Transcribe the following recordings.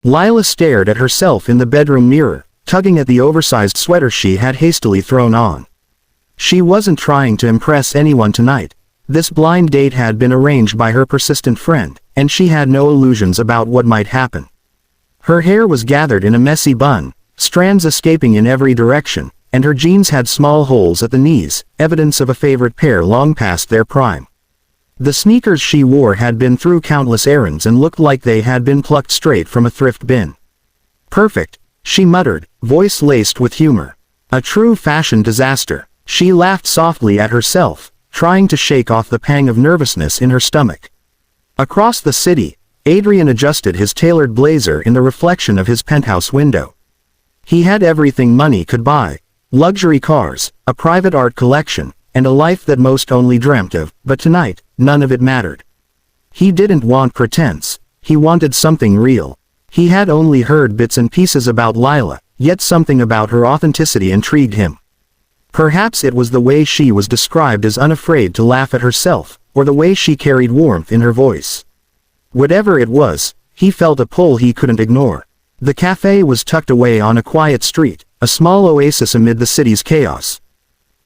Lila stared at herself in the bedroom mirror, tugging at the oversized sweater she had hastily thrown on. She wasn't trying to impress anyone tonight. This blind date had been arranged by her persistent friend, and she had no illusions about what might happen. Her hair was gathered in a messy bun, strands escaping in every direction, and her jeans had small holes at the knees, evidence of a favorite pair long past their prime. The sneakers she wore had been through countless errands and looked like they had been plucked straight from a thrift bin. "Perfect," she muttered, voice laced with humor. "A true fashion disaster." She laughed softly at herself, trying to shake off the pang of nervousness in her stomach. Across the city, Adrian adjusted his tailored blazer in the reflection of his penthouse window. He had everything money could buy: luxury cars, a private art collection, and a life that most only dreamt of, but tonight, none of it mattered. He didn't want pretense, he wanted something real. He had only heard bits and pieces about Lila, yet something about her authenticity intrigued him. Perhaps it was the way she was described as unafraid to laugh at herself, or the way she carried warmth in her voice. Whatever it was, he felt a pull he couldn't ignore. The cafe was tucked away on a quiet street, a small oasis amid the city's chaos.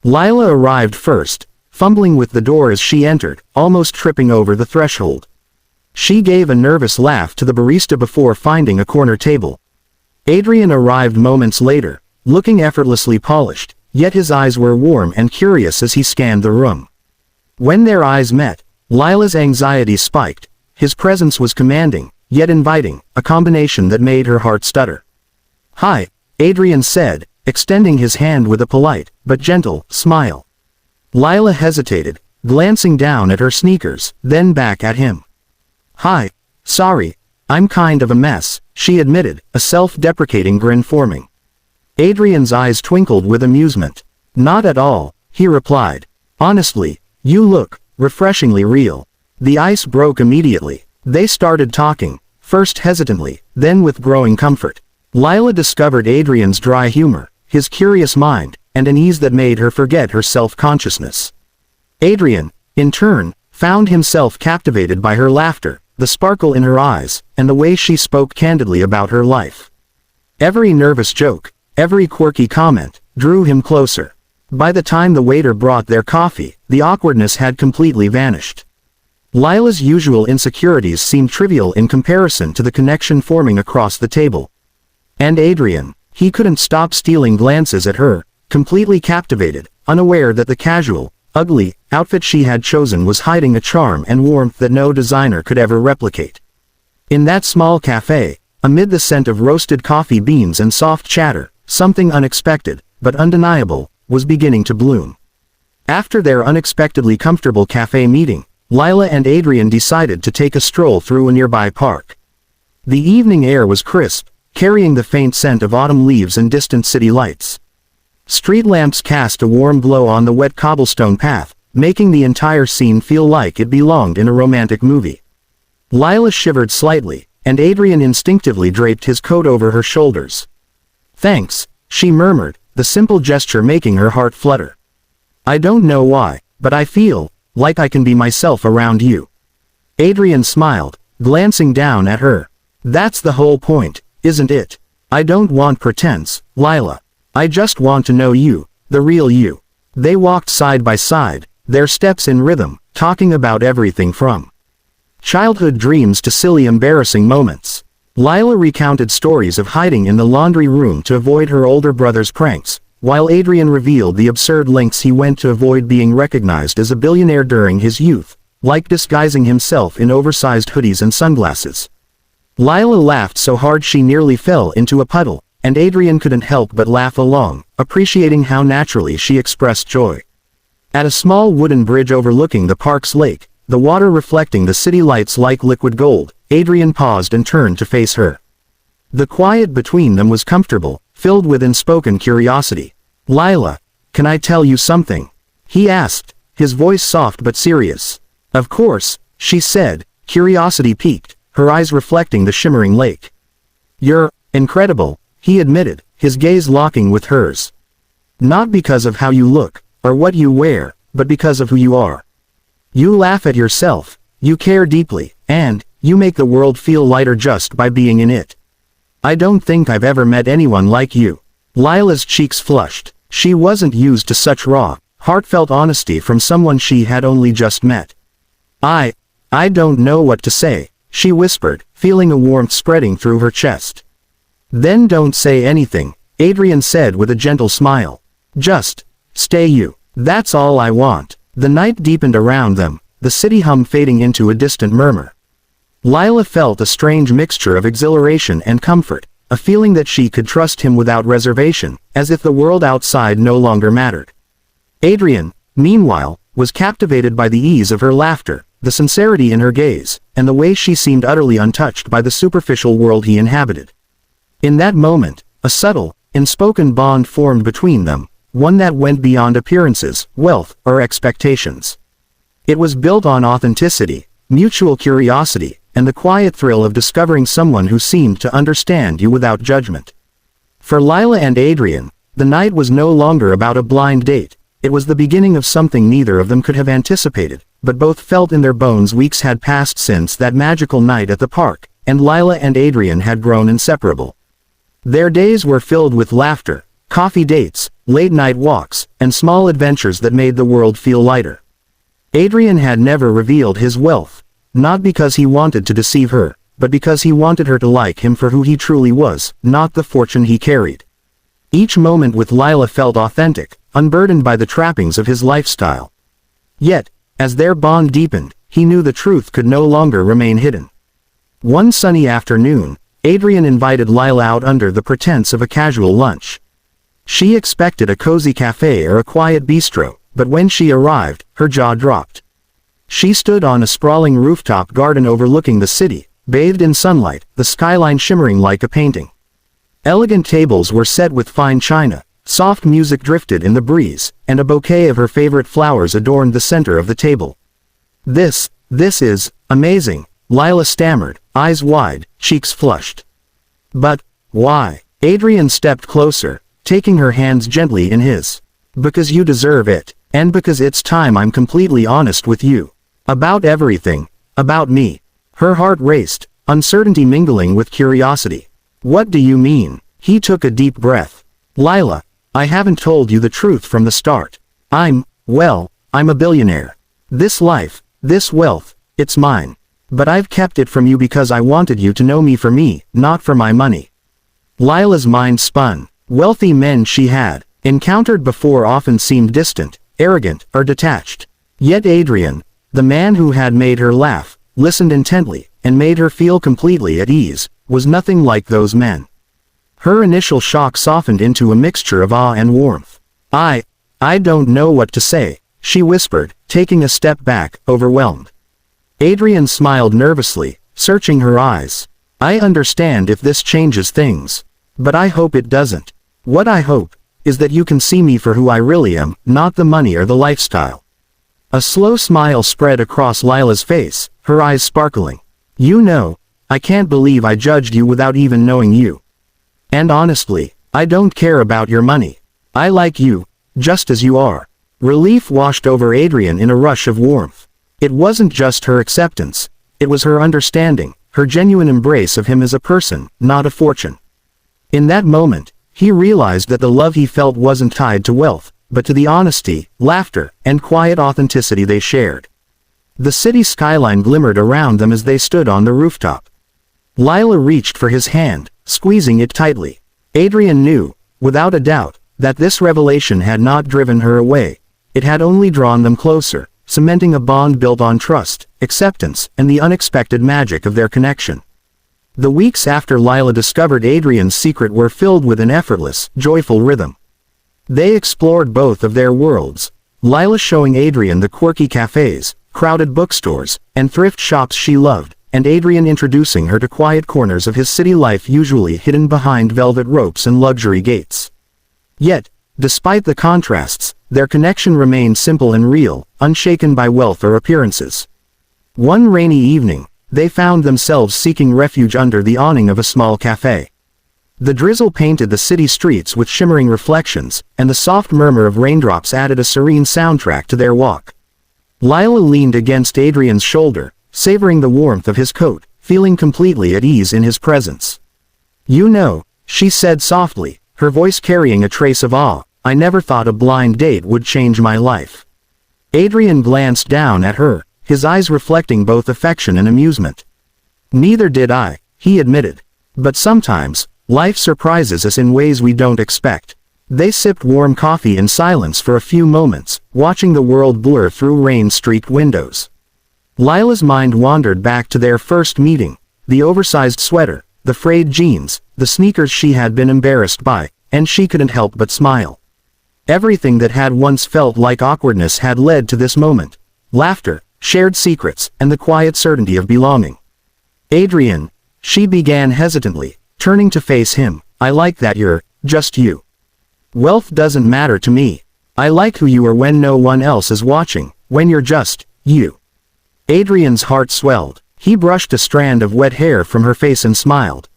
Lila arrived first, fumbling with the door as she entered, almost tripping over the threshold. She gave a nervous laugh to the barista before finding a corner table. Adrian arrived moments later, looking effortlessly polished, yet his eyes were warm and curious as he scanned the room. When their eyes met, Lila's anxiety spiked. His presence was commanding, yet inviting, a combination that made her heart stutter. "Hi," Adrian said, extending his hand with a polite, but gentle, smile. Lila hesitated, glancing down at her sneakers, then back at him. "Hi. Sorry, I'm kind of a mess," she admitted, a self-deprecating grin forming. Adrian's eyes twinkled with amusement. "Not at all," he replied. "Honestly, you look refreshingly real." The ice broke immediately. They started talking, first hesitantly, then with growing comfort. Lila discovered Adrian's dry humor, his curious mind, and an ease that made her forget her self-consciousness. Adrian, in turn, found himself captivated by her laughter, the sparkle in her eyes, and the way she spoke candidly about her life. Every nervous joke, every quirky comment, drew him closer. By the time the waiter brought their coffee, the awkwardness had completely vanished. Lila's usual insecurities seemed trivial in comparison to the connection forming across the table. And Adrian, he couldn't stop stealing glances at her, completely captivated, unaware that the casual, ugly, outfit she had chosen was hiding a charm and warmth that no designer could ever replicate. In that small cafe, amid the scent of roasted coffee beans and soft chatter, something unexpected, but undeniable, was beginning to bloom. After their unexpectedly comfortable cafe meeting, Lila and Adrian decided to take a stroll through a nearby park. The evening air was crisp, carrying the faint scent of autumn leaves and distant city lights. Street lamps cast a warm glow on the wet cobblestone path, making the entire scene feel like it belonged in a romantic movie. Lila shivered slightly, and Adrian instinctively draped his coat over her shoulders. "Thanks," she murmured, the simple gesture making her heart flutter. "I don't know why, but I feel like I can be myself around you." Adrian smiled, glancing down at her. "That's the whole point, isn't it? I don't want pretense, Lila. I just want to know you, the real you." They walked side by side, their steps in rhythm, talking about everything from childhood dreams to silly embarrassing moments. Lila recounted stories of hiding in the laundry room to avoid her older brother's pranks, while Adrian revealed the absurd lengths he went to avoid being recognized as a billionaire during his youth, like disguising himself in oversized hoodies and sunglasses. Lila laughed so hard she nearly fell into a puddle, and Adrian couldn't help but laugh along, appreciating how naturally she expressed joy. At a small wooden bridge overlooking the park's lake, the water reflecting the city lights like liquid gold, Adrian paused and turned to face her. The quiet between them was comfortable, filled with unspoken curiosity. "Lila, can I tell you something?" he asked, his voice soft but serious. "Of course," she said, curiosity piqued, her eyes reflecting the shimmering lake. "You're incredible," he admitted, his gaze locking with hers. "Not because of how you look, or what you wear, but because of who you are. You laugh at yourself, you care deeply, and you make the world feel lighter just by being in it." I don't think I've ever met anyone like you. Lila's cheeks flushed. She wasn't used to such raw, heartfelt honesty from someone she had only just met. I don't know what to say, she whispered, feeling a warmth spreading through her chest. Then don't say anything, Adrian said with a gentle smile. Just stay you. That's all I want. The night deepened around them, the city hum fading into a distant murmur. Lila felt a strange mixture of exhilaration and comfort, a feeling that she could trust him without reservation, as if the world outside no longer mattered. Adrian, meanwhile, was captivated by the ease of her laughter, the sincerity in her gaze, and the way she seemed utterly untouched by the superficial world he inhabited. In that moment, a subtle, unspoken bond formed between them, one that went beyond appearances, wealth, or expectations. It was built on authenticity, mutual curiosity, and the quiet thrill of discovering someone who seemed to understand you without judgment. For Lila and Adrian, the night was no longer about a blind date. It was the beginning of something neither of them could have anticipated, but both felt in their bones weeks had passed since that magical night at the park, and Lila and Adrian had grown inseparable. Their days were filled with laughter, coffee dates, late-night walks, and small adventures that made the world feel lighter. Adrian had never revealed his wealth, not because he wanted to deceive her, but because he wanted her to like him for who he truly was, not the fortune he carried. Each moment with Lila felt authentic, unburdened by the trappings of his lifestyle. Yet, as their bond deepened, he knew the truth could no longer remain hidden. One sunny afternoon, Adrian invited Lila out under the pretense of a casual lunch. She expected a cozy cafe or a quiet bistro, but when she arrived, her jaw dropped. She stood on a sprawling rooftop garden overlooking the city, bathed in sunlight, the skyline shimmering like a painting. Elegant tables were set with fine china, soft music drifted in the breeze, and a bouquet of her favorite flowers adorned the center of the table. This is amazing, Lila stammered, eyes wide, cheeks flushed. But why? Adrian stepped closer, taking her hands gently in his. Because you deserve it, and because it's time I'm completely honest with you. About everything. About me. Her heart raced, uncertainty mingling with curiosity. What do you mean? He took a deep breath. Lila, I haven't told you the truth from the start. I'm a billionaire. This life, this wealth, it's mine. But I've kept it from you because I wanted you to know me for me, not for my money. Lila's mind spun. Wealthy men she had encountered before often seemed distant, arrogant, or detached. Yet Adrian, the man who had made her laugh, listened intently, and made her feel completely at ease, was nothing like those men. Her initial shock softened into a mixture of awe and warmth. I don't know what to say, she whispered, taking a step back, overwhelmed. Adrian smiled nervously, searching her eyes. I understand if this changes things. But I hope it doesn't. What I hope is that you can see me for who I really am, not the money or the lifestyle. A slow smile spread across Lila's face, her eyes sparkling. You know, I can't believe I judged you without even knowing you. And honestly, I don't care about your money. I like you, just as you are. Relief washed over Adrian in a rush of warmth. It wasn't just her acceptance. It was her understanding, her genuine embrace of him as a person, not a fortune. In that moment, he realized that the love he felt wasn't tied to wealth, but to the honesty, laughter, and quiet authenticity they shared. The city skyline glimmered around them as they stood on the rooftop. Lila reached for his hand, squeezing it tightly. Adrian knew, without a doubt, that this revelation had not driven her away. It had only drawn them closer, cementing a bond built on trust, acceptance, and the unexpected magic of their connection. The weeks after Lila discovered Adrian's secret were filled with an effortless, joyful rhythm. They explored both of their worlds, Lila showing Adrian the quirky cafes, crowded bookstores, and thrift shops she loved, and Adrian introducing her to quiet corners of his city life usually hidden behind velvet ropes and luxury gates. Yet, despite the contrasts, their connection remained simple and real, unshaken by wealth or appearances. One rainy evening, they found themselves seeking refuge under the awning of a small cafe. The drizzle painted the city streets with shimmering reflections, and the soft murmur of raindrops added a serene soundtrack to their walk. Lila leaned against Adrian's shoulder, savoring the warmth of his coat, feeling completely at ease in his presence. You know, she said softly, her voice carrying a trace of awe, I never thought a blind date would change my life. Adrian glanced down at her, his eyes reflecting both affection and amusement. Neither did I, he admitted. But sometimes, life surprises us in ways we don't expect. They sipped warm coffee in silence for a few moments, watching the world blur through rain-streaked windows. Lila's mind wandered back to their first meeting, the oversized sweater, the frayed jeans, the sneakers she had been embarrassed by, and she couldn't help but smile. Everything that had once felt like awkwardness had led to this moment. Laughter, shared secrets, and the quiet certainty of belonging. Adrian, she began hesitantly, turning to face him, I like that you're just you. Wealth doesn't matter to me. I like who you are when no one else is watching, when you're just you. Adrian's heart swelled. He brushed a strand of wet hair from her face and smiled.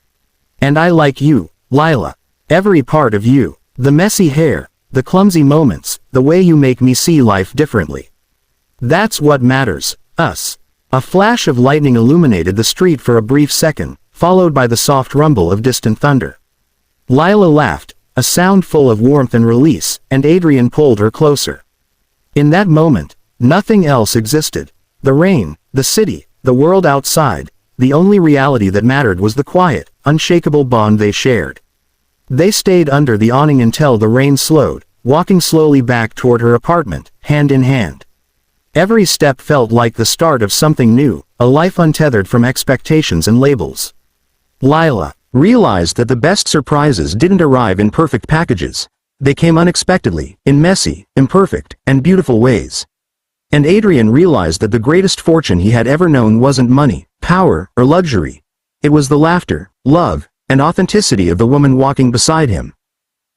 And I like you, Lila. Every part of you. The messy hair, the clumsy moments, the way you make me see life differently. That's what matters, us. A flash of lightning illuminated the street for a brief second, followed by the soft rumble of distant thunder. Lila laughed, a sound full of warmth and release, and Adrian pulled her closer. In that moment, nothing else existed. The rain, the city, the world outside, the only reality that mattered was the quiet, unshakable bond they shared. They stayed under the awning until the rain slowed, walking slowly back toward her apartment, hand in hand. Every step felt like the start of something new, a life untethered from expectations and labels. Lila realized that the best surprises didn't arrive in perfect packages. They came unexpectedly, in messy, imperfect, and beautiful ways. And Adrian realized that the greatest fortune he had ever known wasn't money, power, or luxury. It was the laughter, love, and authenticity of the woman walking beside him.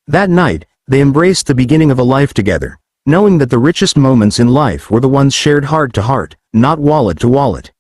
That night, they embraced the beginning of a life together, knowing that the richest moments in life were the ones shared heart to heart, not wallet to wallet.